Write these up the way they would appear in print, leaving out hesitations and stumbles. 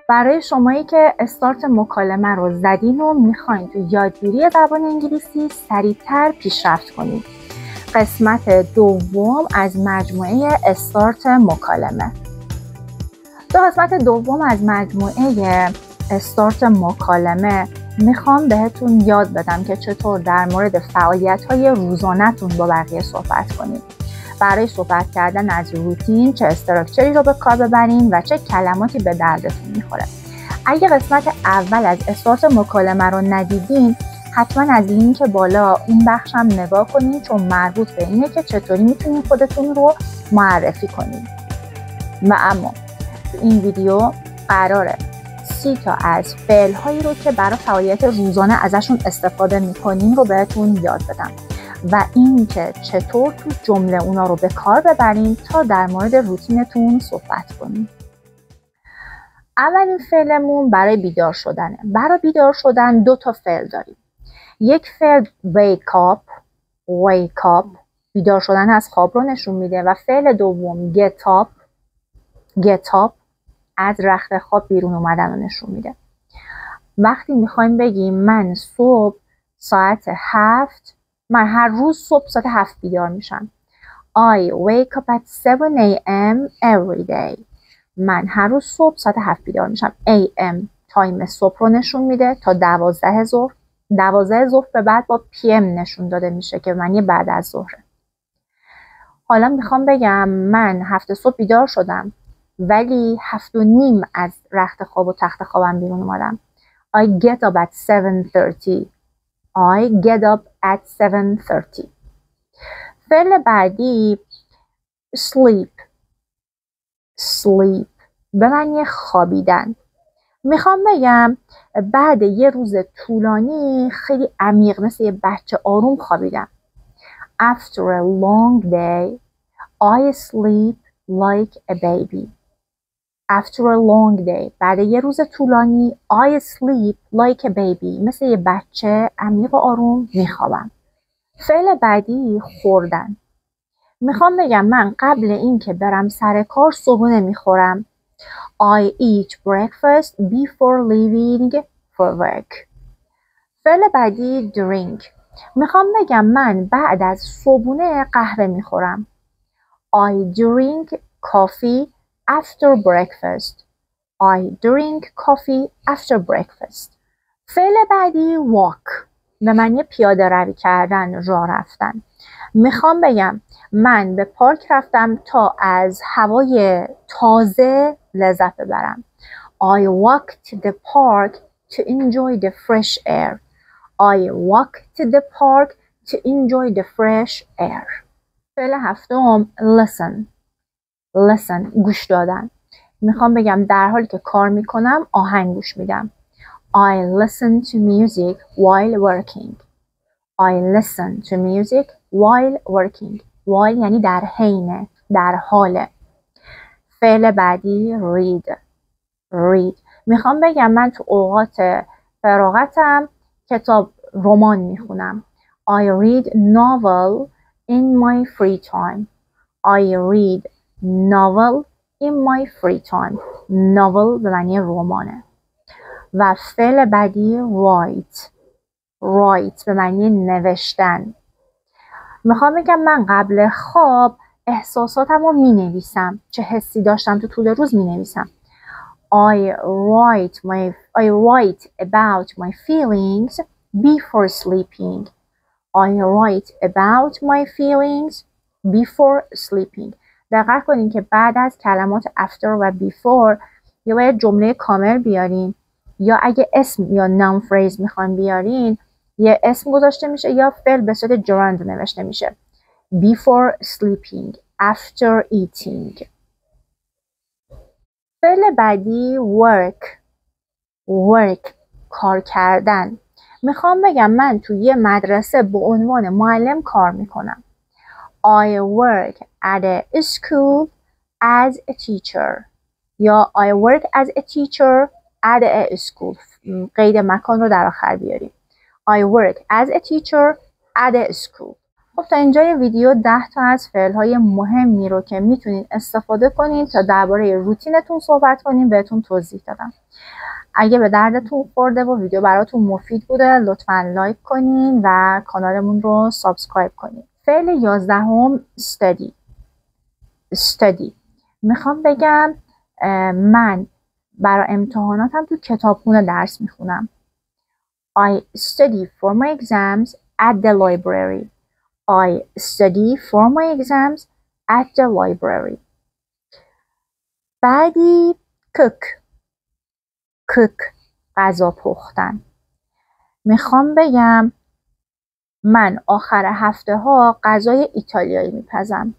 برای شمایی که استارت مکالمه رو زدین و میخواین تو یادگیری زبان انگلیسی سریعتر پیشرفت کنید. قسمت دوم از مجموعه استارت مکالمه. تو قسمت دوم از مجموعه استارت مکالمه میخوام بهتون یاد بدم که چطور در مورد فعالیت‌های روزانه‌تون با بقیه صحبت کنید. برای صحبت کردن از روتین چه استراکچری رو به کار ببرین و چه کلماتی به دردتون میخوره. اگه قسمت اول از استارت مکالمه رو ندیدین، حتما از لینک بالا این بخش هم نگاه کنین، چون مربوط به اینه که چطوری میتونین خودتون رو معرفی کنین. و اما این ویدیو قراره 30 تا از فعل هایی رو که برای فعالیت روزانه ازشون استفاده میکنین رو بهتون یاد بدم و این که چطور تو جمله اونا رو به کار ببرین تا در مورد روتینتون صحبت کنین. اولین فعلمون برای بیدار شدنه. برای بیدار شدن 2 تا فعل داریم. یک فعل wake up بیدار شدن از خواب رو نشون میده و فعل دوم get up از رخت خواب بیرون اومدن رو نشون میده. وقتی میخوایم بگیم من صبح ساعت 7 من هر روز صبح ساعت 7 بیدار میشم. I wake up at 7 a.m. every day. من هر روز صبح ساعت 7 بیدار میشم. am تایم صبح رو نشون میده تا 12 ظهر. 12 ظهر به بعد با pm نشون داده میشه که معنی بعد از ظهره. حالا میخوام بگم من 7 صبح بیدار شدم ولی 7 و نیم از رخت خواب و تخت خوابم بیرون اومدم. I get up at 7:30. I get up at 7:30. فعل بعدی sleep به معنی خوابیدن. میخوام بگم بعد یه روز طولانی خیلی عمیق مثل یه بچه آروم خوابیدم. After a long day I sleep like a baby. After a long day بعد یه روز طولانی I sleep like a baby مثل یه بچه عمیق و آروم میخوابم. فعل بعدی خوردن. میخوام بگم من قبل این که برم سر کار صبحونه میخورم. I eat breakfast before leaving for work. فعل بعدی drink. میخوام بگم من بعد از صبحونه قهوه میخورم. I drink coffee after breakfast. I drink coffee after breakfast. فعل بعدی walk به معنی پیاده روی کردن، راه رفتن. میخوام بگم من به پارک رفتم تا از هوای تازه لذت ببرم. I walked to the park to enjoy the fresh air. I walked to the park to enjoy the fresh air. فعل هفتم listen گوش دادن. میخوام بگم در حالی که کار میکنم آهنگ گوش میدم. I listen to music while working. I listen to music while working. while یعنی در حین، در حال. فعل بعدی read. میخوام بگم من تو اوقات فراغتم کتاب رمان میخونم. I read novel in my free time. I read novel in my free time. novel به معنی رمانه. و فعل بعدی write به معنی نوشتن. میخوام بگم من قبل خواب احساساتم رو می نویسم. چه حسی داشتم تو طول روز می نویسم. I write about my feelings before sleeping. I write about my feelings before sleeping. دقت کنین که بعد از کلمات after و before یا باید جمله کامل بیارین یا اگه اسم یا noun phrase میخواین بیارین یه اسم گذاشته میشه یا فعل به صورت gerund نوشته میشه. Before sleeping, after eating. فعل بعدی work کار کردن. میخوام بگم من توی یه مدرسه به عنوان معلم کار میکنم. I work at a school as a teacher. یا I work as a teacher at a school. قید مکان رو در آخر بیاریم. I work as a teacher at a school. خب تا اینجای ویدیو 10 تا از فعل‌های مهمی رو که میتونید استفاده کنین تا درباره روتینتون صحبت کنین بهتون توضیح دادم. اگه به دردتون خورده و ویدیو براتون مفید بوده لطفاً لایک کنین و کانالمون رو سابسکرایب کنین. فعل 11 study. میخوام بگم من برای امتحاناتم تو کتابخونه درس میخونم. I study for my exams at the library. I study for my exams at the library. بعدی cook غذا پختن. میخوام بگم من آخر هفته ها غذای ایتالیایی میپزم.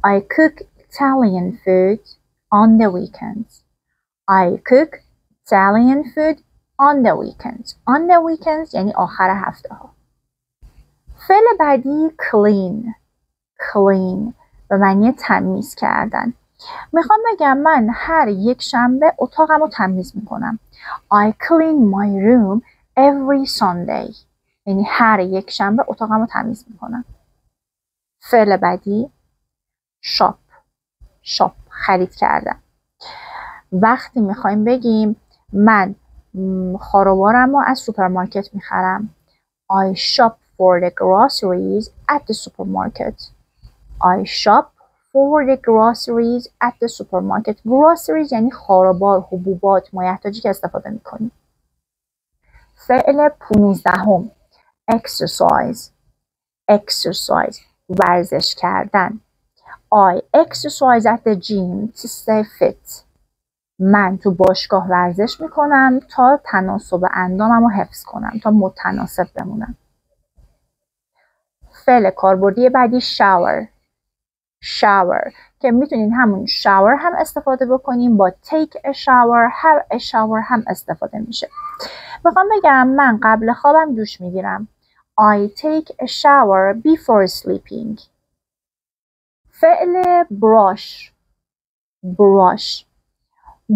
I cook Italian food on the weekends. I cook Italian food on the weekends. On the weekends یعنی آخر هفته ها. فعل بعدی clean به معنی تمیز کردن. میخوام بگم من هر یک شنبه اتاقم رو تمیز میکنم. I clean my room every Sunday. یعنی هر یک شنبه اتاقم رو تمیز میکنم. فعل بعدی shop خرید کردن. وقتی میخوایم بگیم من خاروبارم رو از سوپرمارکت میخرم. I shop for the groceries at the supermarket. I shop for the groceries at the supermarket. Groceries یعنی خاروبار، حبوبات، مایحتاجی که استفاده میکنیم. فعل 15 exercise ورزش کردن. I exercise at the gym to stay fit. من تو باشگاه ورزش میکنم تا تناسب اندامم رو حفظ کنم، تا متناسب بمونم. فعل کاربردی بعدی shower که میتونین همون shower هم استفاده بکنیم، با take a shower have a shower هم استفاده میشه. میخوام بگم من قبل خوابم دوش میگیرم. I take a shower before sleeping. فعل brush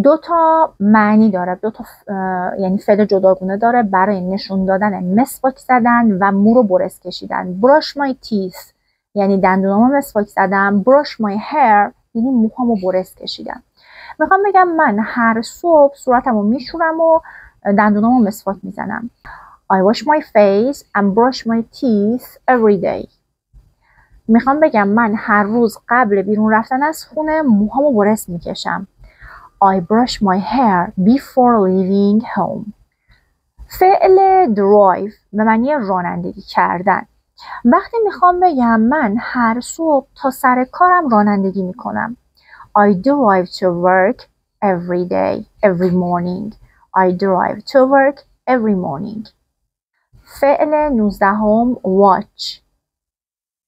2 تا معنی داره، یعنی فعل جداگونه داره برای نشون دادن مسواک زدن و مو رو برس کشیدن. brush my teeth یعنی دندونامو مسواک زدم. brush my hair یعنی موهامو برس کشیدم. میخوام بگم من هر صبح صورتمو میشورم و دندونامو مسواک میزنم. I wash my face and brush my teeth every day. میخوام بگم من هر روز قبل بیرون رفتن از خونه موهامو برس میکشم. I brush my hair before leaving home. فعل drive به معنی رانندگی کردن. وقتی میخوام بگم من هر صبح تا سر کارم رانندگی میکنم. I drive to work every day, every morning. I drive to work every morning. فعل 19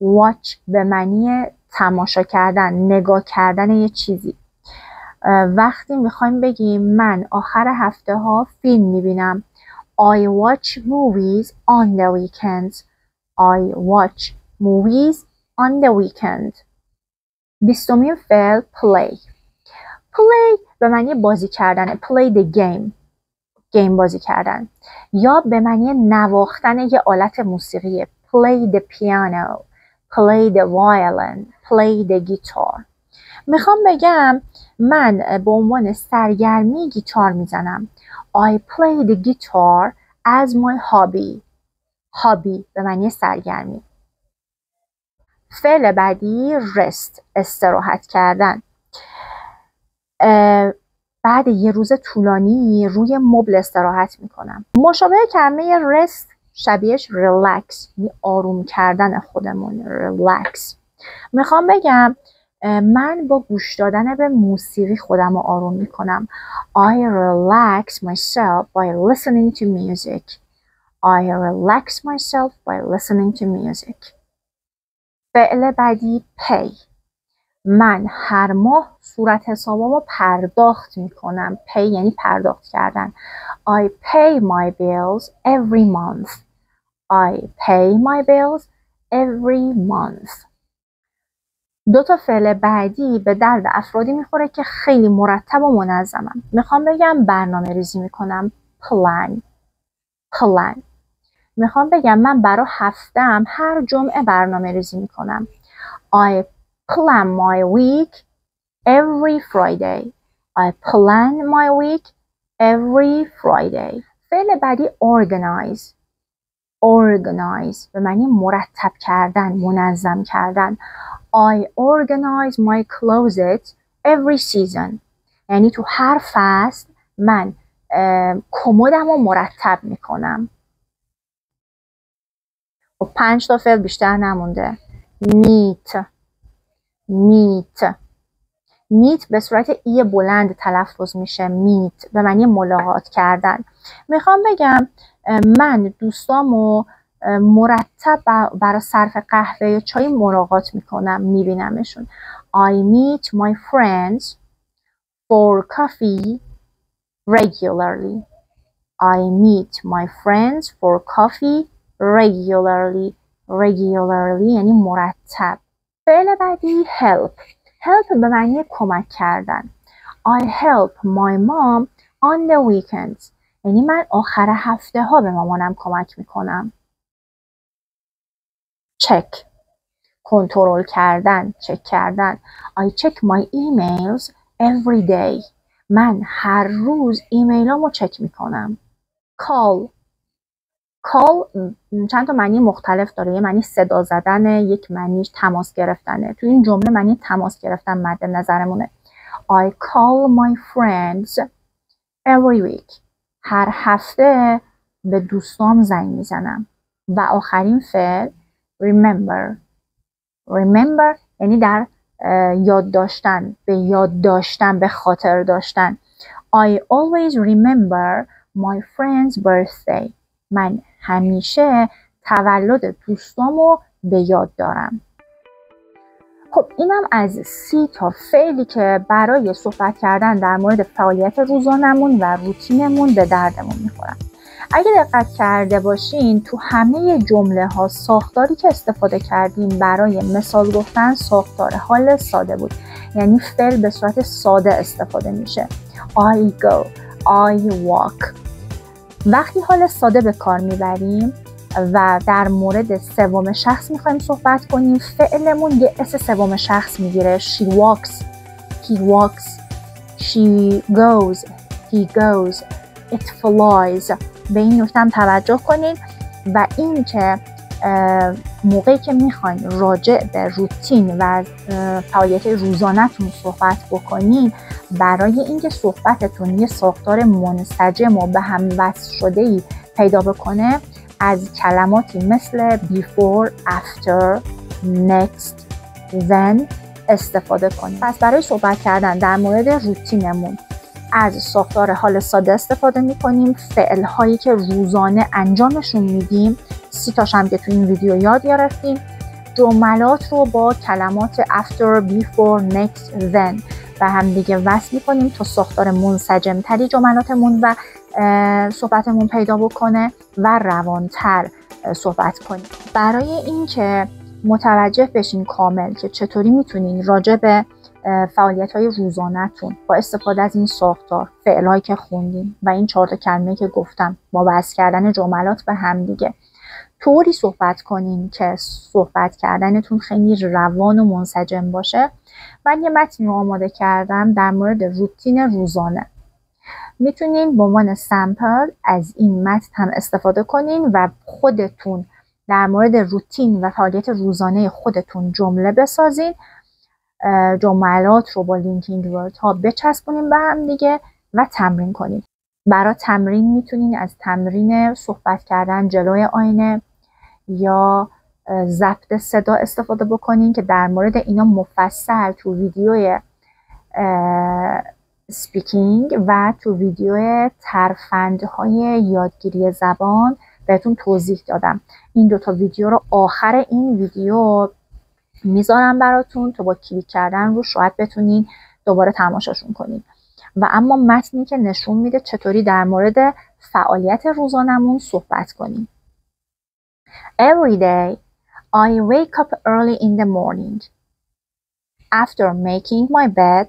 watch به معنی تماشا کردن، نگاه کردن یه چیزی. وقتی میخوایم بگیم من آخر هفته ها فیلم میبینم. I watch movies on the weekends. I watch movies on the weekend. 20 فعل play به معنی بازی کردن. play the game بازی کردن. یا به معنی نواختن یه آلت موسیقی. play the piano, play the violin, play the guitar. میخوام بگم من به عنوان سرگرمی گیتار میزنم. I play the guitar as my hobby به معنی سرگرمی. فعل بعدی rest استراحت کردن. بعد یه روز طولانی روی مبل استراحت میکنم. مشابه کلمه rest شبیهش relax، یعنی آروم کردن خودمون. relax. میخوام بگم من با گوش دادن به موسیقی خودم رو آروم میکنم. I relax myself by listening to music. I relax myself by listening to music. فعل بعدی pay. من هر ماه صورت حسابامو پرداخت میکنم. pay یعنی پرداخت کردن. I pay my bills every month. I pay my bills every month. 2 تا فعل بعدی به درد افرادی میخوره که خیلی مرتب و منظمن. میخوام بگم برنامه ریزی میکنم. plan. میخوام بگم من برای هفتم هر جمعه برنامه ریزی میکنم. I plan my week every Friday. I plan my week every Friday. فعل بعدی organize. Organize به معنی مرتب کردن، منظم کردن. I organize my closet every season. یعنی تو هر فصل من کمدم رو مرتب میکنم. و 5 تا فعل بیشتر نمونده. meet meet به صورت ای بلند تلفظ میشه. meet به معنی ملاقات کردن. میخوام بگم من دوستامو مرتب برای صرف قهوه یا چای ملاقات میکنم، میبینمشون. I meet my friends for coffee regularly. I meet my friends for coffee regularly. regularly یعنی مرتب. فعل بعدی help. help به معنی کمک کردن. I help my mom on the weekends. یعنی من آخر هفته ها به مامانم کمک میکنم. check کنترل کردن، چک کردن. I check my emails every day. من هر روز ایمیلامو چک میکنم. call چند تا معنی مختلف داره. یه معنی صدا زدن، یک معنیش تماس گرفتنه. تو این جمله معنی تماس گرفتن مد نظرمونه. I call my friends every week. هر هفته به دوستام زنگ میزنم. و آخرین فعل remember یعنی در یاد داشتن، به یاد داشتن، به خاطر داشتن. I always remember my friend's birthday. من همیشه تولد دوستامو به یاد دارم. خب اینم از 30 تا فعلی که برای صحبت کردن در مورد فعالیت روزانمون و روتینمون به دردمون میخورن. اگه دقت کرده باشین تو همه جمله ها ساختاری که استفاده کردیم برای مثال گفتن ساختار حال ساده بود. یعنی فعل به صورت ساده استفاده میشه. I go, I walk. وقتی حال ساده به کار میبریم و در مورد سوم شخص میخوایم صحبت کنیم، فعلمون یه اس سوم شخص میگیره. She walks, he walks, she goes, he goes, it flies. به این نکته هم توجه کنین. و این که موقعی که میخواین راجع به روتین و فعالیت روزانه‌تون صحبت بکنین، برای اینکه صحبتتون یه ساختار منسجم و به هم وصل شده‌ای پیدا بکنه، از کلماتی مثل before, after, next, then استفاده کنید. پس برای صحبت کردن در مورد روتینمون از ساختار حال ساده استفاده می‌کنیم. فعل‌هایی که روزانه انجامشون میدیم، 30 تاش هم که تو این ویدیو یاد گرفتیم. جملات رو با کلمات after, before, next, then و هم دیگه وصل می‌کنیم تا ساختار منسجم‌تری جملاتمون و صحبتمون پیدا بکنه و روانتر صحبت کنیم. برای اینکه متوجه بشین کامل که چطوری میتونین راجع به فعالیت‌های روزانه‌تون با استفاده از این ساختار، فعلایی که خوندیم و این 4 تا کلمه که گفتم با وصل کردن جملات به هم دیگه طوری صحبت کنین که صحبت کردنتون خیلی روان و منسجم باشه. من یه متنی رو آماده کردم در مورد روتین روزانه. میتونین به عنوان سمپل از این متن هم استفاده کنین و خودتون در مورد روتین و فعالیت روزانه خودتون جمله بسازین. جملات رو با لینکینگ ورد ها بچسبونین به هم دیگه و تمرین کنین. برای تمرین میتونین از تمرین صحبت کردن جلوی آینه یا ضبط صدا استفاده بکنین که در مورد اینا مفصل تو ویدیو سپیکینگ و تو ویدیو ترفندهای یادگیری زبان بهتون توضیح دادم. این 2 تا ویدیو رو آخر این ویدیو میذارم براتون تا با کلیک کردن رو شاید بتونین دوباره تماشاشون کنین. و اما متنی که نشون میده چطوری در مورد فعالیت روزانمون صحبت کنیم. Every day I wake up early in the morning. After making my bed,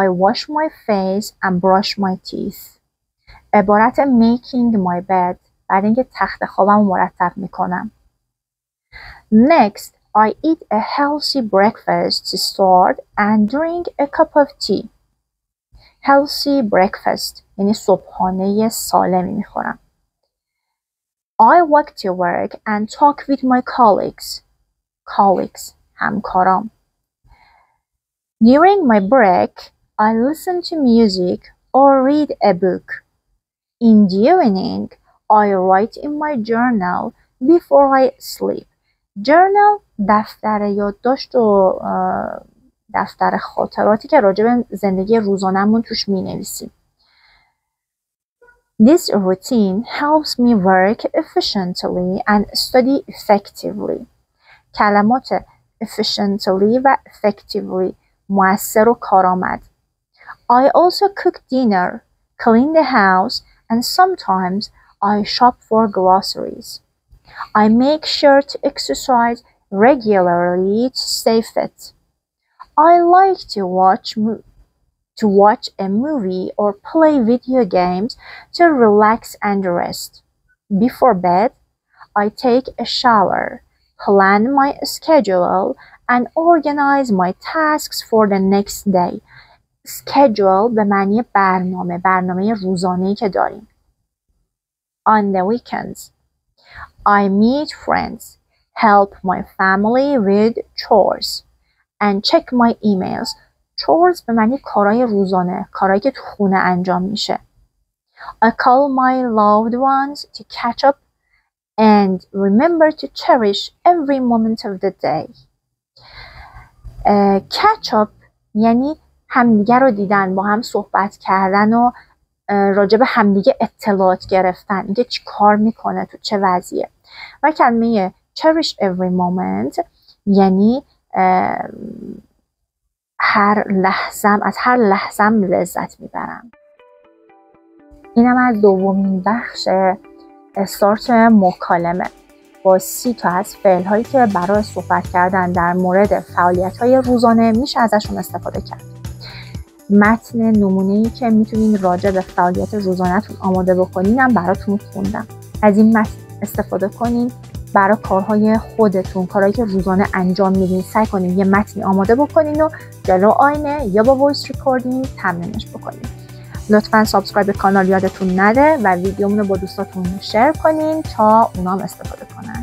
I wash my face and brush my teeth. عبارت making my bed بعد اینکه تخت خوابم مرتب میکنم. Next, I eat a healthy breakfast to start and drink a cup of tea. Healthy breakfast یعنی صبحانه سالمی میخورم. I walk to work and talk with my colleagues. Colleagues همکارام. During my break, I listen to music or read a book. In the evening, I write in my journal before I sleep. Journal دفتر یادداشت و دفتر خاطراتی که راجع به زندگی روزانمون توش می نویسیم. This routine helps me work efficiently and study effectively. کلمات efficiently و effectively مؤثر و کارآمد. I also cook dinner, clean the house, and sometimes I shop for groceries. I make sure to exercise regularly to stay fit. I like to watch a movie or play video games to relax and rest. Before bed, I take a shower, plan my schedule, and organize my tasks for the next day. Schedule به معنی برنامه روزانه‌ای که داریم. On the weekends, I meet friends, help my family with chores, and check my emails. Chores به معنی کارهای روزانه، کارهایی که تو خونه انجام میشه. I call my loved ones to catch up and remember to cherish every moment of the day. Catch up یعنی همدیگه رو دیدن، با هم صحبت کردن و راجع به همدیگه اطلاعات گرفتن، اینکه چی کار میکنه، تو چه وضعیه. و کلمه cherish every moment یعنی از هر لحظم لذت میبرم. اینم از دومین بخش استارت مکالمه با 30 تا از فعل هایی که برای صحبت کردن در مورد فعالیت های روزانه میشه ازشون استفاده کرد. متن نمونه‌ای که میتونین راجع به فعالیت روزانه‌تون آماده بکنین هم براتون خوندم. از این متن استفاده کنین برای کارهای خودتون، کارهایی که روزانه انجام میدین. سعی کنین یه متنی آماده بکنین و جلو آینه یا با وایس ریکوردینگ تمرینش بکنین. لطفاً سابسکرایب به کانال یادتون نره و ویدیومون رو با دوستاتون شیر کنین تا اونام استفاده کنن.